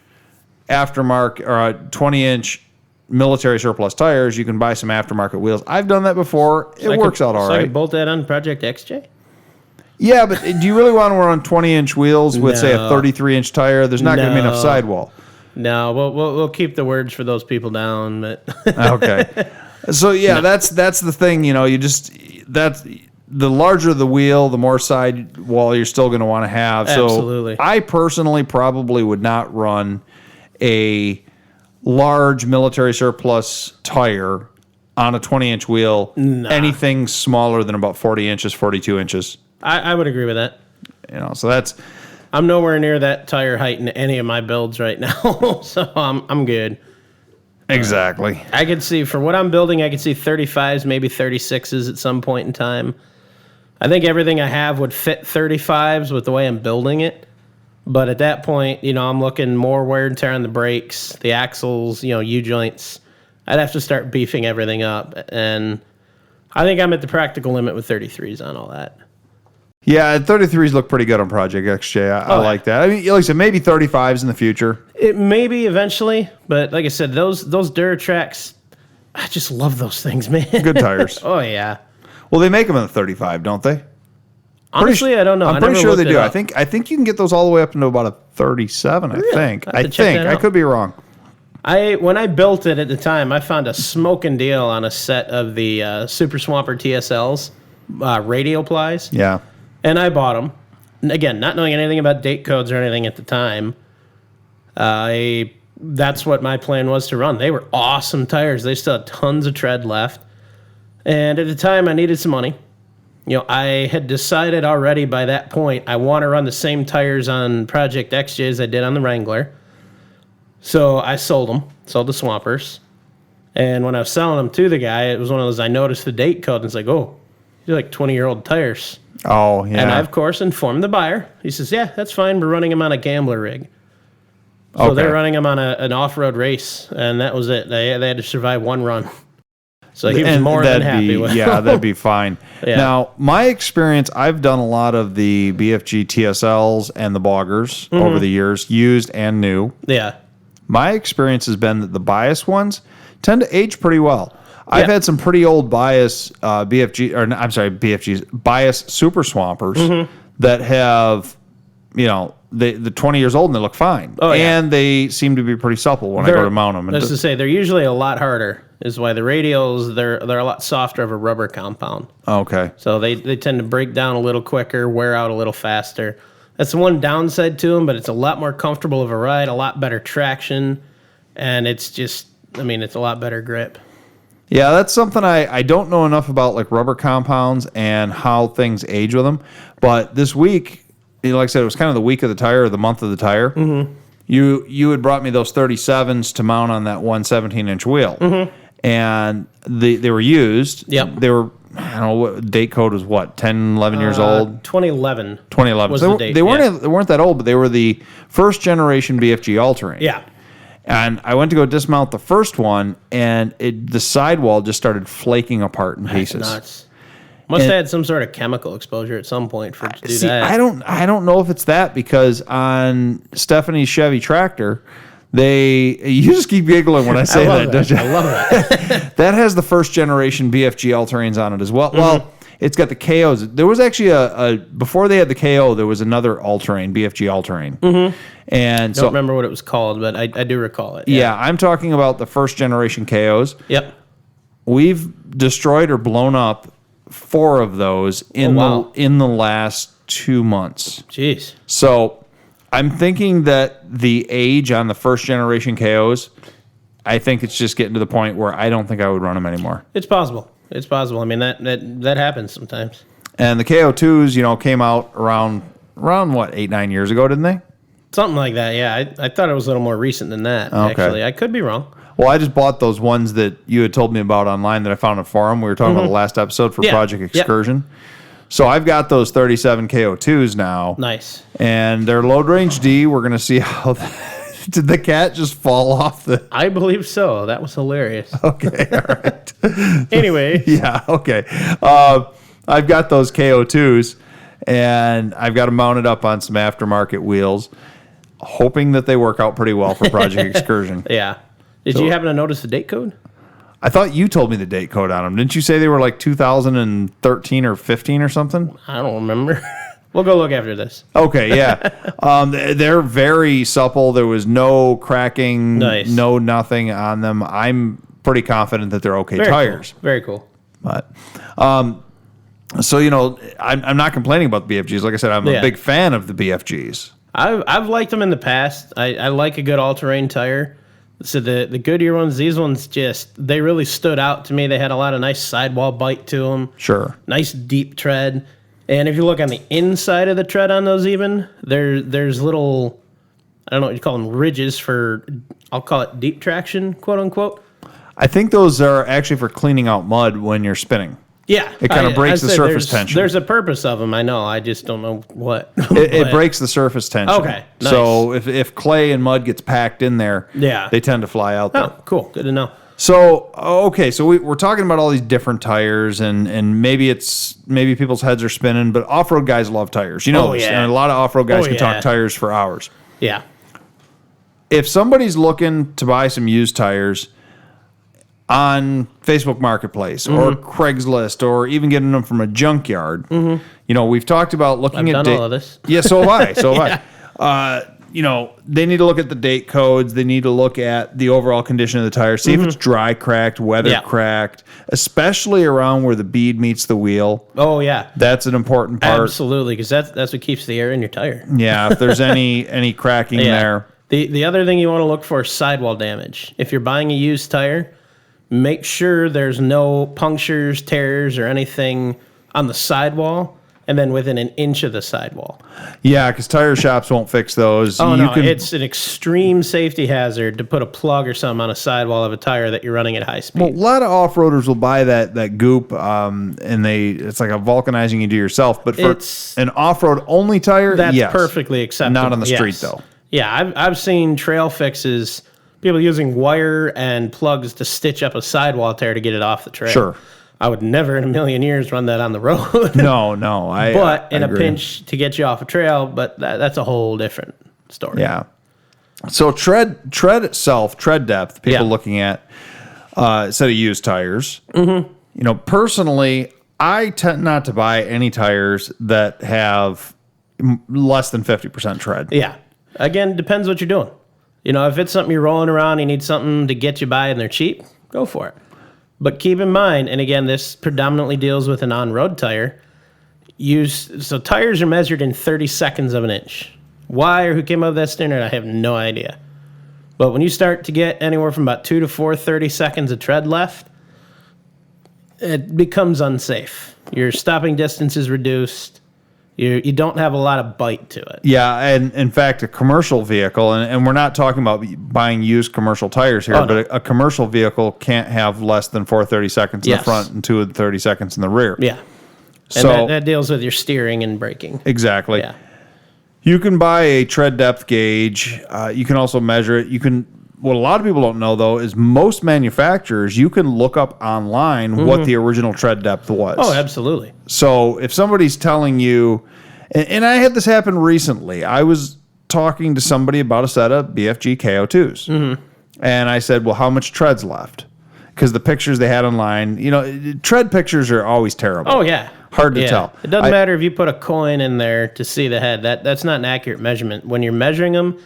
aftermarket or 20-inch military surplus tires, you can buy some aftermarket wheels. I've done that before. It works out all right. I could bolt that on Project XJ? Yeah, but do you really want to run 20-inch wheels with, say, a 33-inch tire? There's not going to be enough sidewall. No, we'll keep the words for those people down. But Okay. So, that's the thing. That's the larger the wheel, the more sidewall you're still going to want to have. Absolutely. So I personally probably would not run a large military surplus tire on a 20-inch wheel, anything smaller than about 40 inches, 42 inches. I would agree with that. So that's... I'm nowhere near that tire height in any of my builds right now, so I'm good. Exactly. I could see, for what I'm building, I could see 35s, maybe 36s at some point in time. I think everything I have would fit 35s with the way I'm building it. But at that point, I'm looking more wear and tear on the brakes, the axles, U-joints. I'd have to start beefing everything up. And I think I'm at the practical limit with 33s on all that. Yeah, 33s look pretty good on Project XJ. I like that. I mean, like I said, maybe 35s in the future. It may be eventually, but like I said, those Duratracks, I just love those things, man. Good tires. Oh, yeah. Well, they make them in the 35, don't they? Honestly, I don't know. I'm pretty sure they do. I think you can get those all the way up into about a 37. Really? I think. I have to check that I out. could be wrong. When I built it at the time, I found a smoking deal on a set of the Super Swamper TSLs, radial plies. Yeah. And I bought them. Again, not knowing anything about date codes or anything at the time. That's what my plan was to run. They were awesome tires. They still had tons of tread left. And at the time, I needed some money. I had decided already by that point, I want to run the same tires on Project XJ as I did on the Wrangler. So I sold the Swampers. And when I was selling them to the guy, it was one of those, I noticed the date code, and it's like, oh, these are like 20-year-old tires. Oh, yeah. And I, of course, informed the buyer. He says, yeah, that's fine. We're running them on a gambler rig. So they're running them on an off-road race, and that was it. They had to survive one run. So he was more than happy with it. Yeah, that'd be fine. Yeah. Now, my experience, I've done a lot of the BFG TSLs and the boggers over the years, used and new. Yeah. My experience has been that the bias ones tend to age pretty well. I've had some pretty old bias BFGs, bias super swampers that have, they're 20 years old and they look fine. Oh, yeah. And they seem to be pretty supple when I go to mount them. That's to say, they're usually a lot harder, is why the radials, they're a lot softer of a rubber compound. Okay. So they tend to break down a little quicker, wear out a little faster. That's the one downside to them, but it's a lot more comfortable of a ride, a lot better traction, and it's just, it's a lot better grip. Yeah, that's something I don't know enough about, like rubber compounds and how things age with them. But this week, like I said, it was kind of the week of the tire, or the month of the tire. Mm-hmm. You had brought me those 37s to mount on that 117-inch wheel. Mm-hmm. And they were used. Yep. They were, I don't know, what date code was what, 10, 11 years old? 2011. 2011. Was So the date, they weren't that old, but they were the first generation BFG all-terrain. Yeah. And I went to go dismount the first one, and the sidewall just started flaking apart in pieces. That's nuts. Must have had some sort of chemical exposure at some point for it to do that. I don't know if it's that, because on Stephanie's Chevy tractor, you just keep giggling when I say that, don't you? I love that. That has the first generation BFG all-terrains on it as well. Mm-hmm. Well, it's got the KOs. There was actually before they had the KO, there was another all-terrain, BFG all-terrain. Mm-hmm. And Don't remember what it was called, but I do recall it. Yeah, I'm talking about the first generation KOs. Yep. We've destroyed or blown up 4 of those in the last 2 months. Jeez. So I'm thinking that the age on the first generation KOs, I think it's just getting to the point where I don't think I would run them anymore. It's possible. That happens sometimes. And the KO2s, came out around what, 8-9 years ago, didn't they? Something like that, yeah. I thought it was a little more recent than that, actually. I could be wrong. Well, I just bought those ones that you had told me about online that I found on a forum. We were talking about the last episode for Project Excursion. Yep. So I've got those 37 KO2s now. Nice. And they're load range D. We're going to see how... Did the cat just fall off the... I believe so. That was hilarious. Okay, all right. Anyway. Yeah, okay. I've got those KO2s, and I've got them mounted up on some aftermarket wheels, hoping that they work out pretty well for Project Excursion. Yeah. Did you happen to notice the date code? I thought you told me the date code on them. Didn't you say they were like 2013 or 15 or something? I don't remember. We'll go look after this. Okay, yeah. They're very supple. There was no cracking, no nothing on them. I'm pretty confident that they're okay tires. Cool. Very cool. But, so, I'm not complaining about the BFGs. Like I said, I'm a big fan of the BFGs. I've liked them in the past. I like a good all-terrain tire. So the Goodyear ones, these ones they really stood out to me. They had a lot of nice sidewall bite to them. Sure. Nice deep tread. And if you look on the inside of the tread on those even, there's little, I don't know what you call them, ridges for, I'll call it deep traction, quote unquote. I think those are actually for cleaning out mud when you're spinning. Yeah. It kind of breaks the surface tension. There's a purpose of them, I know. I just don't know what. It breaks the surface tension. Okay, nice. So if clay and mud gets packed in there, they tend to fly out there. Oh, cool. Good to know. So, okay, so we're talking about all these different tires, and maybe people's heads are spinning, but off-road guys love tires. You know this. Yeah. And a lot of off-road guys can talk tires for hours. Yeah. If somebody's looking to buy some used tires, on Facebook Marketplace or Craigslist or even getting them from a junkyard. You know, we've talked about looking I've at done all of this. Yeah, so have I. So have I. You know, they need to look at the date codes. They need to look at the overall condition of the tire, see if it's dry cracked, weather cracked, especially around where the bead meets the wheel. Oh, yeah. That's an important part. Absolutely, because that's what keeps the air in your tire. Yeah, if there's any cracking there. The other thing you want to look for is sidewall damage. If you're buying a used tire, make sure there's no punctures, tears, or anything on the sidewall, and then within an inch of the sidewall. Yeah, because tire shops won't fix those. Oh, no, it's an extreme safety hazard to put a plug or something on a sidewall of a tire that you're running at high speed. Well, a lot of off-roaders will buy that goop, and it's like a vulcanizing you do yourself. But for an off-road only tire, that's perfectly acceptable. Not on the street, though. Yeah, I've seen trail fixes, people using wire and plugs to stitch up a sidewall tire to get it off the trail. Sure. I would never in a million years run that on the road. No. But in a pinch to get you off a trail, but that's a whole different story. Yeah. So tread itself, tread depth, people looking at instead of used tires. You know, personally, I tend not to buy any tires that have less than 50% tread. Yeah. Again, depends what you're doing. You know, if it's something you're rolling around, you need something to get you by and they're cheap, go for it. But keep in mind, and again, this predominantly deals with an on-road tire. So tires are measured in 30 seconds of an inch. Why or who came up with that standard, I have no idea. But when you start to get anywhere from about 2 to 4 30 seconds of tread left, it becomes unsafe. Your stopping distance is reduced. You don't have a lot of bite to it. Yeah, and in fact, a commercial vehicle, and we're not talking about buying used commercial tires here, but a commercial vehicle can't have less than 430 seconds in the front and 230 seconds in the rear. Yeah. And so that deals with your steering and braking. Exactly. Yeah. You can buy a tread depth gauge. You can also measure it. What a lot of people don't know, though, is most manufacturers, you can look up online what the original tread depth was. Oh, absolutely. So if somebody's telling you, and I had this happen recently, I was talking to somebody about a set of BFG KO2s. And I said, well, how much tread's left? Because the pictures they had online, you know, tread pictures are always terrible. Oh, yeah. Hard to tell. It doesn't matter if you put a coin in there to see the head. That's not an accurate measurement. When you're measuring them,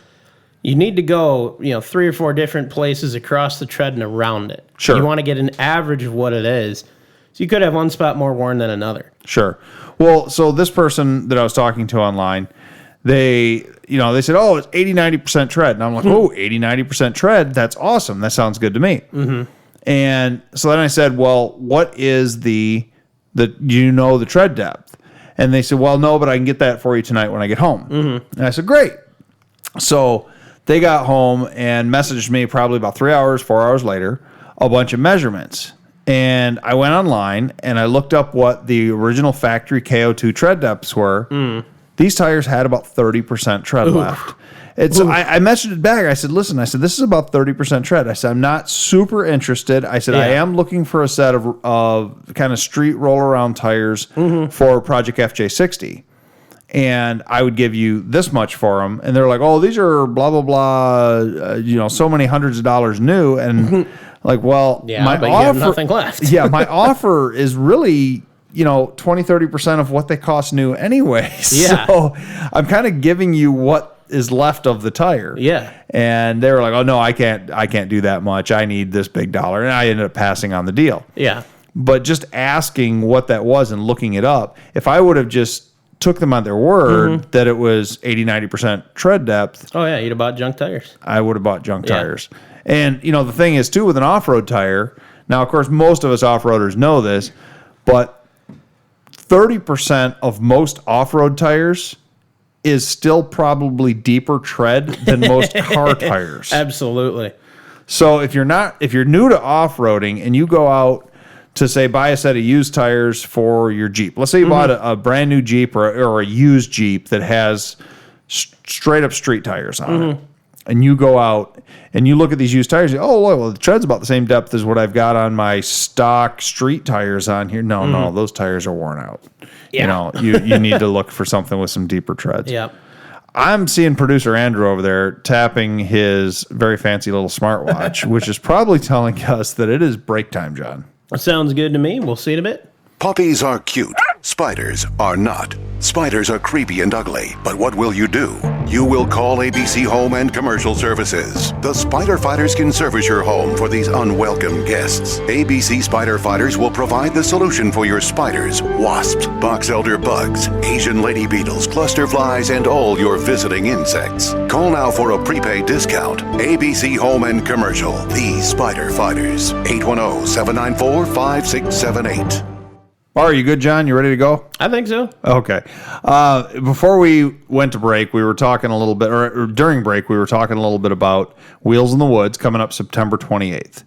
you need to go, 3 or 4 different places across the tread and around it. Sure. You want to get an average of what it is. So you could have one spot more worn than another. Sure. Well, so this person that I was talking to online, they said, oh, it's 80, 90% tread. And I'm like, oh, 80, 90% tread? That's awesome. That sounds good to me. And so then I said, well, what is the tread depth? And they said, well, no, but I can get that for you tonight when I get home. And I said, great. So they got home and messaged me probably about 4 hours later, a bunch of measurements. And I went online and I looked up what the original factory KO2 tread depths were. These tires had about 30% tread left. I messaged it back. I said, listen, this is about 30% tread. I said, I'm not super interested. I said, I am looking for a set of kind of street roll around tires for Project FJ60. And I would give you this much for them. And they're like, oh, these are blah, blah, blah, so many hundreds of dollars new. And like, well, my but offer, you have nothing left. my offer is really, 20-30% of what they cost new anyway. Yeah. So I'm kind of giving you what is left of the tire. Yeah. And they were like, oh, no, I can't do that much. I need this big dollar. And I ended up passing on the deal. Yeah. But just asking what that was and looking it up, if I would have just took them on their word that it was 80, 90% tread depth. Oh, yeah, you'd have bought junk tires. I would have bought junk tires. And, the thing is, too, with an off-road tire, now, of course, most of us off-roaders know this, but 30% of most off-road tires is still probably deeper tread than most car tires. Absolutely. So if you're new to off-roading and you go out to say buy a set of used tires for your Jeep. Let's say you bought a brand new Jeep or a used Jeep that has straight up street tires on it. And you go out and you look at these used tires. You go, oh, well, the tread's about the same depth as what I've got on my stock street tires on here. No, those tires are worn out. Yeah. You need to look for something with some deeper treads. Yep. I'm seeing producer Andrew over there tapping his very fancy little smartwatch, which is probably telling us that it is break time, John. That sounds good to me. We'll see in a bit. Puppies are cute. Spiders are not. Spiders are creepy and ugly. But what will you do? You will call ABC Home and Commercial Services. The Spider Fighters can service your home for these unwelcome guests. ABC Spider Fighters will provide the solution for your spiders, wasps, box elder bugs, Asian lady beetles, cluster flies, and all your visiting insects. Call now for a prepaid discount. ABC Home and Commercial. These Spider Fighters. 810-794-5678. Are you good, John? You ready to go? I think so. Okay. Before we went to break, we were talking a little bit, or during break, we were talking a little bit about Wheels in the Woods coming up September 28th.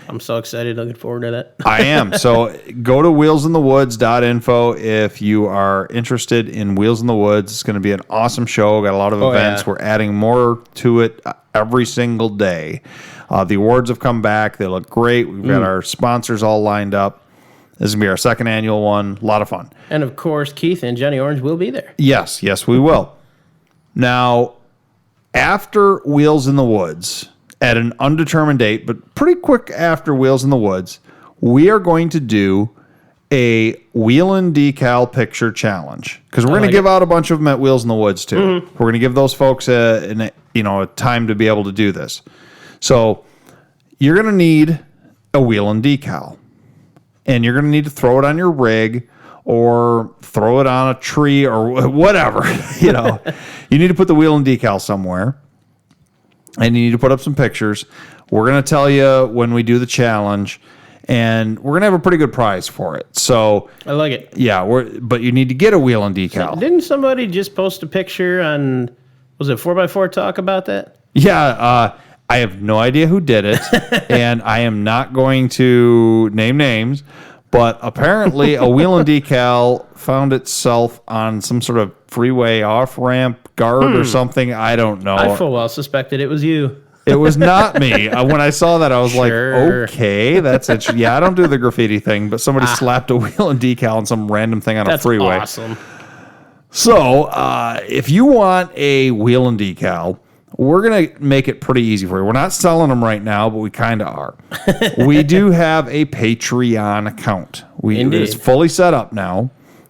I'm so excited. Looking forward to that. I am. So go to wheelsinthewoods.info if you are interested in Wheels in the Woods. It's going to be an awesome show. Got a lot of events. Yeah. We're adding more to it every single day. The awards have come back. They look great. We've got our sponsors all lined up. This is going to be our second annual one. A lot of fun. And of course, Keith and Johnny Orange will be there. Yes, we will. Now, after Wheels in the Woods, at an undetermined date, but pretty quick after Wheels in the Woods, we are going to do a Wheelin' Decal Picture Challenge. Because we're going to give out a bunch of them at Wheels in the Woods, too. Mm-hmm. We're going to give those folks a time to be able to do this. So, you're going to need a Wheelin' Decal. And you're going to need to throw it on your rig or throw it on a tree or whatever. You need to put the Wheelin' Decal somewhere. And you need to put up some pictures. We're going to tell you when we do the challenge. And we're going to have a pretty good prize for it. So I like it. Yeah, but you need to get a Wheelin' Decal. So didn't somebody just post a picture on, was it 4x4 Talk about that? Yeah, I have no idea who did it, and I am not going to name names, but apparently a Wheelin' Decal found itself on some sort of freeway off-ramp guard or something. I don't know. I full well suspected it was you. It was not me. When I saw that, I was like, okay, that's it. Yeah, I don't do the graffiti thing, but somebody slapped a Wheelin' Decal on some random thing on a freeway. That's awesome. So if you want a Wheelin' Decal, we're going to make it pretty easy for you. We're not selling them right now, but we kind of are. We do have a Patreon account. It's fully set up now.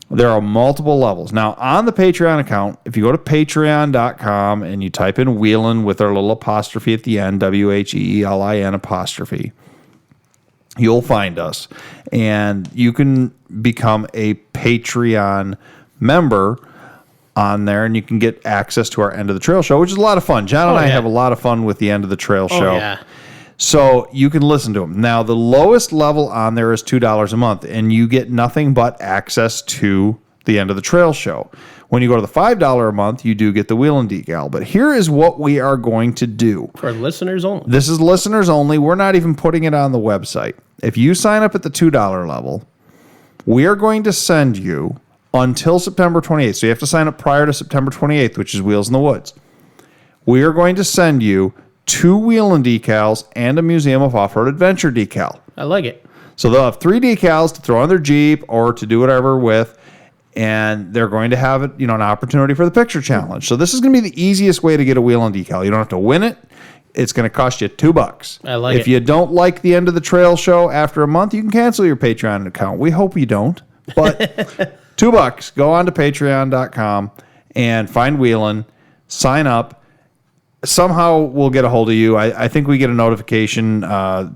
There are multiple levels. Now, on the Patreon account, if you go to patreon.com and you type in Wheelin' with our little apostrophe at the end, WHEELIN apostrophe, you'll find us. And you can become a Patreon member on there, and you can get access to our End of the Trail show, which is a lot of fun. John and I have a lot of fun with the End of the Trail show. Yeah. So you can listen to them. Now, the lowest level on there is $2 a month, and you get nothing but access to the End of the Trail show. When you go to the $5 a month, you do get the Wheelin' Decal. But here is what we are going to do. For listeners only. This is listeners only. We're not even putting it on the website. If you sign up at the $2 level, we are going to send you until September 28th. So you have to sign up prior to September 28th, which is Wheels in the Woods. We are going to send you 2 Wheelin' decals and a Museum of Off-Road Adventure decal. I like it. So they'll have 3 decals to throw on their Jeep or to do whatever with, and they're going to have an opportunity for the picture challenge. So this is going to be the easiest way to get a Wheelin' decal. You don't have to win it. It's going to cost you $2. I like it. If you don't like the End of the Trail show after a month, you can cancel your Patreon account. We hope you don't, but $2. Go on to patreon.com and find Wheelin', sign up. Somehow we'll get a hold of you. I think we get a notification,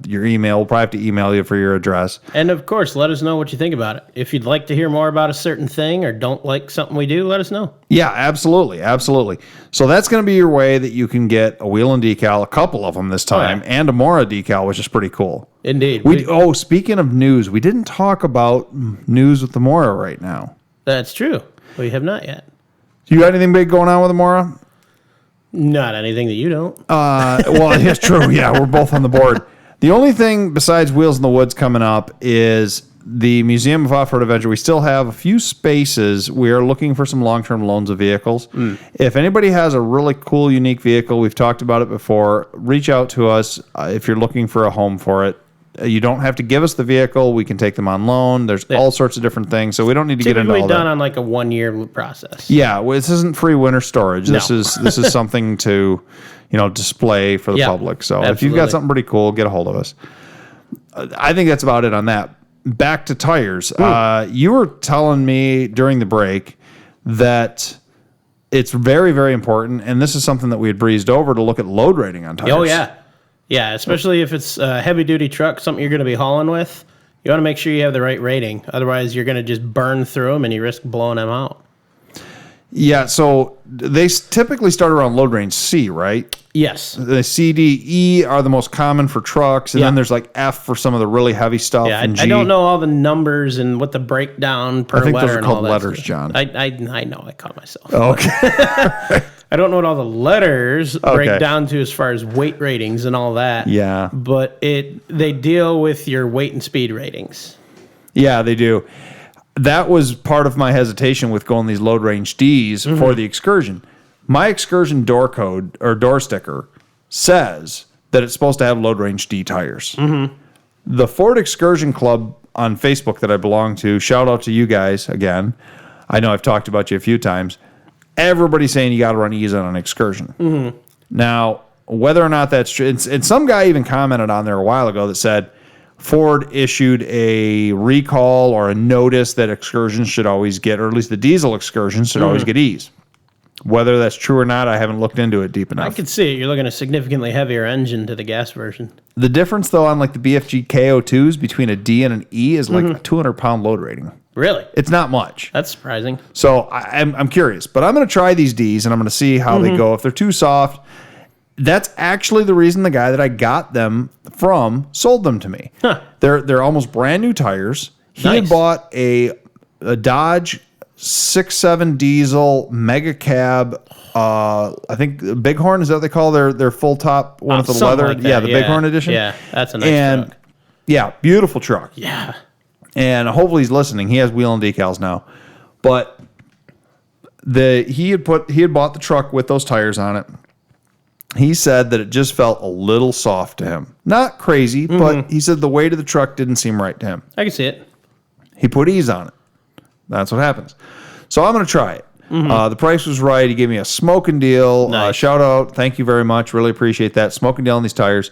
your email. We'll probably have to email you for your address. And of course, let us know what you think about it. If you'd like to hear more about a certain thing or don't like something we do, let us know. Yeah, absolutely. Absolutely. So that's going to be your way that you can get a Wheelin' decal, a couple of them this time, and a Mora decal, which is pretty cool. Indeed. Speaking of news, we didn't talk about news with the Mora right now. That's true. We have not yet. Do you got anything big going on with the Mora? Not anything that you don't. Well, it's true. Yeah, we're both on the board. The only thing besides Wheels in the Woods coming up is the Museum of Off-Road Adventure. We still have a few spaces. We are looking for some long-term loans of vehicles. If anybody has a really cool, unique vehicle, we've talked about it before, reach out to us if you're looking for a home for it. You don't have to give us the vehicle. We can take them on loan. There's all sorts of different things, so we don't need to get into all that. Typically done on like a 1-year process. Yeah, well, this isn't free winter storage. This is something to, display for the public. So if you've got something pretty cool, get a hold of us. I think that's about it on that. Back to tires. You were telling me during the break that it's very, very important, and this is something that we had breezed over, to look at load rating on tires. Oh, yeah. Yeah, especially if it's a heavy-duty truck, something you're going to be hauling with. You want to make sure you have the right rating. Otherwise, you're going to just burn through them, and you risk blowing them out. Yeah, so they typically start around load range C, right? Yes. The C, D, E are the most common for trucks, and then there's like F for some of the really heavy stuff. Yeah, and G. I don't know all the numbers and what the breakdown per letter and all that. I think those are called letters, John. I know. I caught myself. Okay. I don't know what all the letters break down to as far as weight ratings and all that. Yeah. But they deal with your weight and speed ratings. Yeah, they do. That was part of my hesitation with going these load range Ds for the Excursion. My Excursion door code or door sticker says that it's supposed to have load range D tires. The Ford Excursion Club on Facebook that I belong to, shout out to you guys again. I know I've talked about you a few times. Everybody's saying you got to run E's on an Excursion. Now, whether or not that's true, and some guy even commented on there a while ago that said Ford issued a recall or a notice that Excursions should always get, or at least the diesel Excursions should always get E's. Whether that's true or not, I haven't looked into it deep enough. I could see it. You're looking at a significantly heavier engine to the gas version. The difference, though, on like the BFG KO2s between a D and an E is like a 200-pound load rating. Really? It's not much. That's surprising. So I'm curious, but I'm going to try these Ds and I'm going to see how they go. If they're too soft, that's actually the reason the guy that I got them from sold them to me. Huh. They're almost brand new tires. He had bought a Dodge 6.7 diesel mega cab. I think Bighorn, is that what they call their full top one with the leather? Like that, yeah, the Bighorn edition. Yeah, that's a nice truck. Yeah, beautiful truck. Yeah. And hopefully he's listening. He has wheel and decals now. But he had bought the truck with those tires on it. He said that it just felt a little soft to him. Not crazy, but he said the weight of the truck didn't seem right to him. I can see it. He put E's on it. That's what happens. So I'm going to try it. The price was right. He gave me a smoking deal. Nice. Shout out. Thank you very much. Really appreciate that. Smoking deal on these tires.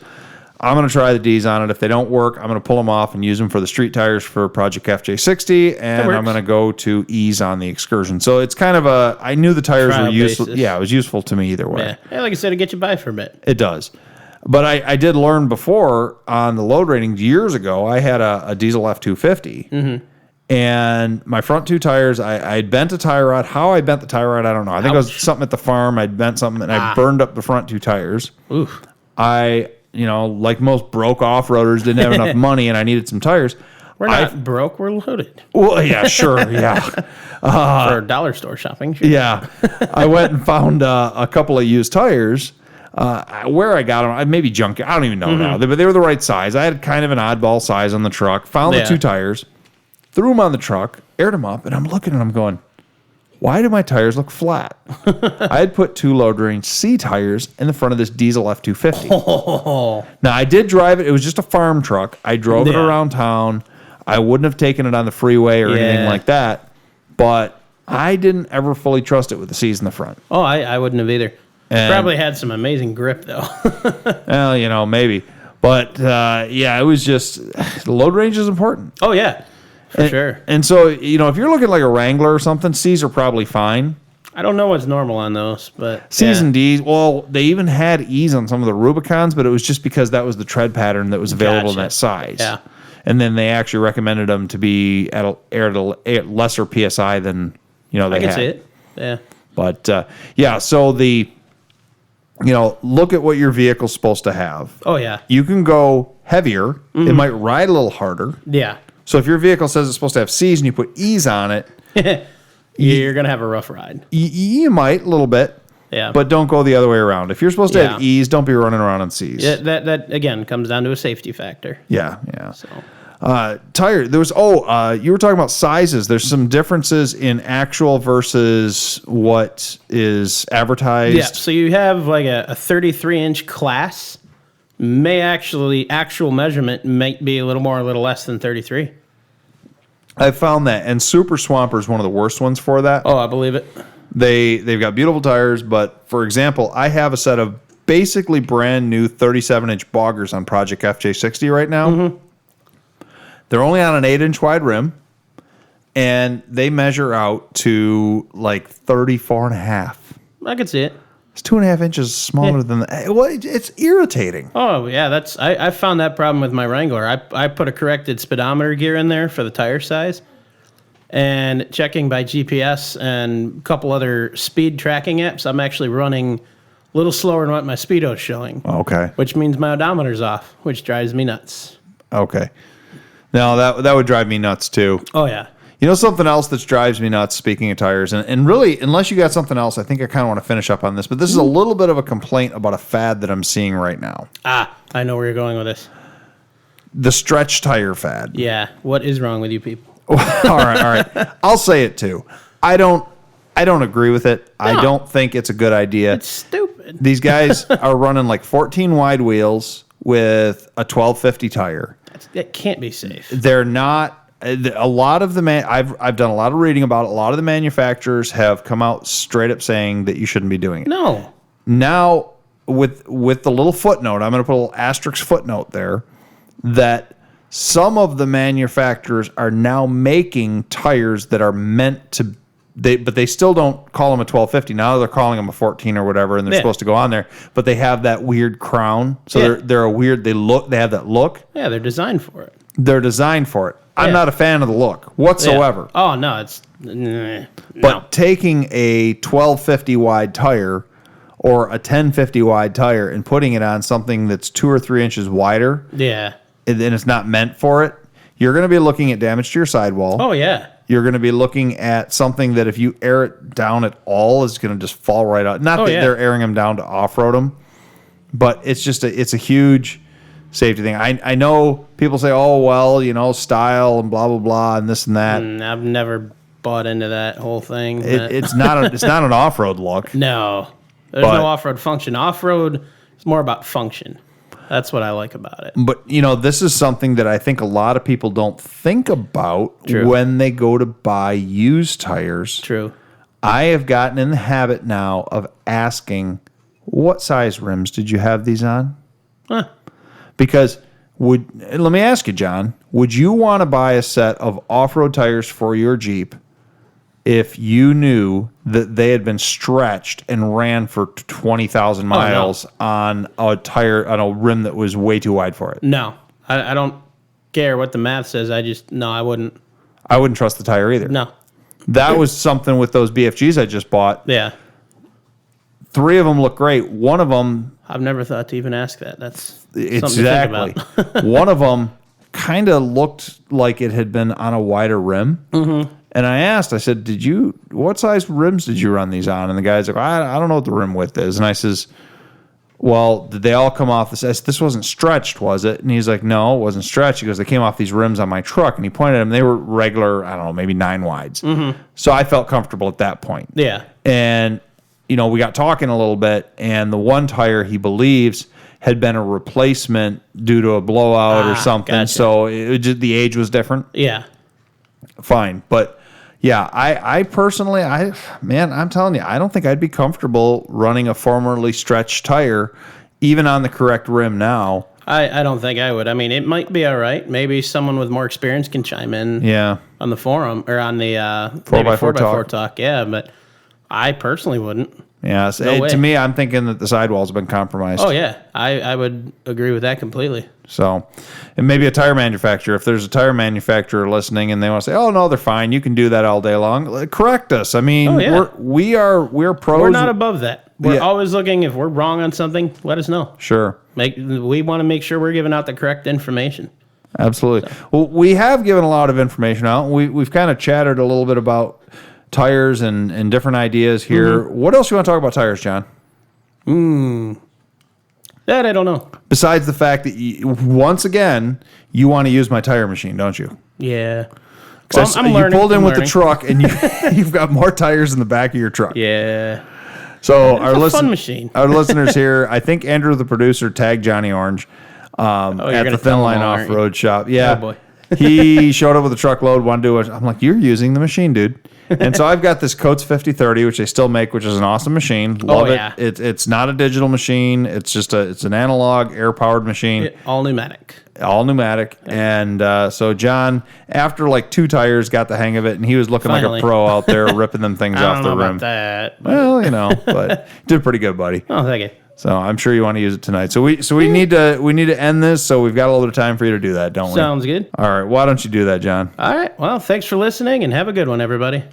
I'm going to try the D's on it. If they don't work, I'm going to pull them off and use them for the street tires for Project FJ60, and I'm going to go to E's on the Excursion. So it's kind of I knew the tires trial were useful. basis. Yeah, it was useful to me either way. Yeah, like I said, it gets you by for a bit. It does. But I did learn before on the load ratings years ago, I had a diesel F250. And my front two tires, I bent a tie rod. How I bent the tie rod, I don't know. I think it was something at the farm. I bent something, and I burned up the front two tires. Oof. Like most broke off-roaders, didn't have enough money, and I needed some tires. We're not broke. We're loaded. Well, yeah, sure, yeah. For dollar store shopping. Sure. Yeah. I went and found a couple of used tires. Where I got them, maybe junk. I don't even know now. But they were the right size. I had kind of an oddball size on the truck. Found the two tires, threw them on the truck, aired them up, and I'm looking and I'm going, why do my tires look flat? I had put two load range C tires in the front of this diesel F250. Now, I did drive it. It was just a farm truck. I drove it around town. I wouldn't have taken it on the freeway or anything like that, but I didn't ever fully trust it with the C's in the front. Oh, I wouldn't have either. And, probably had some amazing grip, though. Well, maybe. But, it was just, the load range is important. Oh, yeah. For sure. And so, if you're looking like a Wrangler or something, C's are probably fine. I don't know what's normal on those, but C's and D's. Well, they even had E's on some of the Rubicons, but it was just because that was the tread pattern that was available in that size. Yeah. And then they actually recommended them to be at a lesser PSI than they had. I can see it. Yeah. But so look at what your vehicle's supposed to have. Oh yeah. You can go heavier. It might ride a little harder. Yeah. So if your vehicle says it's supposed to have C's and you put E's on it, you're going to have a rough ride. You might a little bit. Yeah. But don't go the other way around. If you're supposed to have E's, don't be running around on C's. Yeah, that again comes down to a safety factor. Yeah. So tire. There was you were talking about sizes. There's some differences in actual versus what is advertised. Yeah. So you have like a 33-inch class, actual measurement might be a little more, a little less than 33. I found that, and Super Swamper is one of the worst ones for that. Oh, I believe it. They've got beautiful tires, but for example, I have a set of basically brand new 37-inch boggers on Project FJ60 right now. Mm-hmm. They're only on an 8-inch wide rim, and they measure out to like 34 and a half. I could see it. It's 2.5 inches smaller than that. Well, it's irritating. Oh, yeah. I found that problem with my Wrangler. I put a corrected speedometer gear in there for the tire size, and checking by GPS and a couple other speed tracking apps, I'm actually running a little slower than what my speedo's showing. Okay. Which means my odometer's off, which drives me nuts. Okay. Now, that would drive me nuts, too. Oh, yeah. You know something else that drives me nuts, speaking of tires, and really, unless you got something else, I think I kind of want to finish up on this, but this is a little bit of a complaint about a fad that I'm seeing right now. I know where you're going with this. The stretch tire fad. Yeah. What is wrong with you people? All right. I'll say it, too. I don't agree with it. No. I don't think it's a good idea. It's stupid. These guys are running like 14 wide wheels with a 1250 tire. That can't be safe. They're not. A lot of the I've done a lot of reading about it. A lot of the manufacturers have come out straight up saying that you shouldn't be doing it. No. Now, with the little footnote, I'm going to put a little asterisk footnote there, that some of the manufacturers are now making tires that are meant to, but they still don't call them a 1250. Now they're calling them a 14 or whatever, and they're supposed to go on there. But they have that weird crown, so they're a weird. They have that look. Yeah, they're designed for it. They're designed for it. I'm not a fan of the look whatsoever. Yeah. Oh no, it's but taking a 1250 wide tire or a 1050 wide tire and putting it on something that's 2 or 3 inches wider, and it's not meant for it, you're going to be looking at damage to your sidewall. Oh yeah. You're going to be looking at something that if you air it down at all is going to just fall right out. Not that they're airing them down to off-road them, but it's just it's a huge safety thing. I know people say, oh, well, style and blah, blah, blah, and this and that. I've never bought into that whole thing. It's not an off-road look. No. There's no off-road function. Off-road is more about function. That's what I like about it. But, this is something that I think a lot of people don't think about when they go to buy used tires. True. I have gotten in the habit now of asking, what size rims did you have these on? Huh. Because let me ask you, John, would you want to buy a set of off-road tires for your Jeep if you knew that they had been stretched and ran for 20,000 miles on a tire, on a rim that was way too wide for it? No. I don't care what the math says. I wouldn't. I wouldn't trust the tire either. No. That was something with those BFGs I just bought. Yeah. 3 of them look great. One of them... I've never thought to even ask that. That's exactly. One of them kind of looked like it had been on a wider rim. Mm-hmm. And I said, what size rims did you run these on? And the guy's like, I don't know what the rim width is. And I says, well, did they all come off this wasn't stretched, was it? And he's like, no, it wasn't stretched. He goes, they came off these rims on my truck. And he pointed at them. They were regular, I don't know, maybe 9 wides. Mm-hmm. So I felt comfortable at that point. Yeah. And, we got talking a little bit, and the one tire, he believes, had been a replacement due to a blowout or something. Gotcha. So the age was different. Yeah. Fine. But, yeah, I personally, I'm telling you, I don't think I'd be comfortable running a formerly stretched tire, even on the correct rim now. I don't think I would. I mean, it might be all right. Maybe someone with more experience can chime in on the forum or on the 4x4 talk. Yeah, but I personally wouldn't. Yeah, to me, I'm thinking that the sidewall's been compromised. Oh, yeah. I would agree with that completely. So, and maybe a tire manufacturer, if there's a tire manufacturer listening and they want to say, oh, no, they're fine, you can do that all day long, correct us. I mean, we're pros. We're not above that. We're always looking, if we're wrong on something, let us know. Sure. We want to make sure we're giving out the correct information. Absolutely. So. Well, we have given a lot of information out. We've kind of chatted a little bit about tires and different ideas here. Mm-hmm. What else you want to talk about tires, John? That I don't know. Besides the fact that, once again, you want to use my tire machine, don't you? Yeah. Well, I'm learning. You pulled in with the truck, and you've got more tires in the back of your truck. Yeah. So It's a fun machine. our listeners here, I think Andrew, the producer, tagged Johnny Orange at the Thin Line Off-Road Shop. Yeah. Oh, boy. He showed up with a truckload, wanted to do it. I'm like, you're using the machine, dude. And so I've got this Coates 5030, which they still make, which is an awesome machine. Love it. It's not a digital machine. It's just it's an analog air-powered machine. All pneumatic. And so John, after like 2 tires, got the hang of it, and he was looking like a pro out there ripping them things off the rim. I don't know about that. Well, but did pretty good, buddy. Oh, thank you. So I'm sure you want to use it tonight. So we need to end this. So we've got a little bit of time for you to do that, don't we? Sounds good. All right. Why don't you do that, John? All right. Well, thanks for listening, and have a good one, everybody.